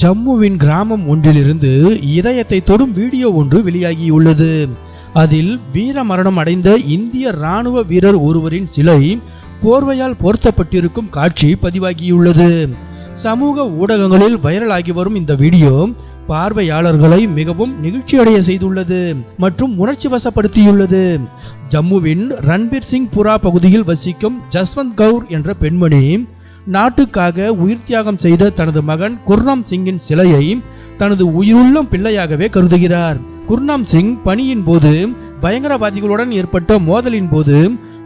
ஜம்முவின் கிராமம் ஒன்றிலிருந்து இதயத்தை தொடும் வீடியோ ஒன்று வெளியாகியுள்ளது. அதில் வீர மரணம் அடைந்த இந்திய இராணுவ வீரர் ஒருவரின் சிலை போர்வையால் போர்த்தப்பட்டிருக்கும் காட்சி பதிவாகியுள்ளது. சமூக ஊடகங்களில் வைரலாகி வரும் இந்த வீடியோ பார்வையாளர்களை மிகவும் நெகிழ்ச்சியடைய செய்துள்ளது மற்றும் உணர்ச்சி வசப்படுத்தியுள்ளது. ஜம்முவின் ரன்பீர் சிங் புரா பகுதியில் வசிக்கும் ஜஸ்வந்த் கவுர் என்ற பெண்மணி நாட்டுக்காக உயிர் தியாகம் செய்த தனது மகன் குர்னாம் சிங்கின் சிலையை தனது உயிருள்ள பிள்ளையாகவே கருதுகிறார். குர்னாம் சிங் பணியின் போது பயங்கரவாதிகளுடன் ஏற்பட்ட மோதலின் போது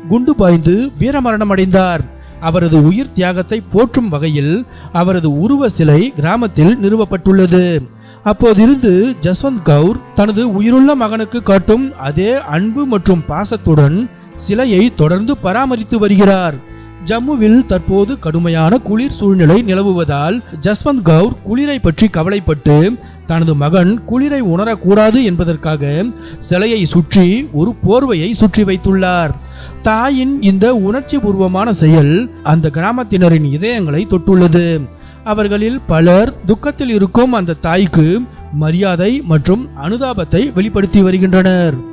குண்டு பாய்ந்து வீரமரணம் அடைந்தார். அவரது உயிர் தியாகத்தை போற்றும் வகையில் அவரது உருவ சிலை கிராமத்தில் நிறுவப்பட்டுள்ளது. அப்போதிருந்து ஜஸ்வந்த் கவுர் தனது உயிருள்ள மகனுக்கு காட்டும் அதே அன்பு மற்றும் பாசத்துடன் சிலையை தொடர்ந்து பராமரித்து வருகிறார். ஜம்முவில் தற்போது கடுமையான குளிர் சூழ்நிலை நிலவுவதால் ஜஸ்வந்த் கவுர் குளிரை பற்றி கவலைப்பட்டு தனது மகன் குளிரை உணரக்கூடாது என்பதற்காக சிலையை சுற்றி ஒரு போர்வையை சுற்றி வைத்துள்ளார். தாயின் இந்த உணர்ச்சி பூர்வமான செயல் அந்த கிராமத்தினரின் இதயங்களை தொட்டுள்ளது. அவர்களில் பலர் துக்கத்தில் இருக்கும் அந்த தாய்க்கு மரியாதை மற்றும் அனுதாபத்தை வெளிப்படுத்தி வருகின்றனர்.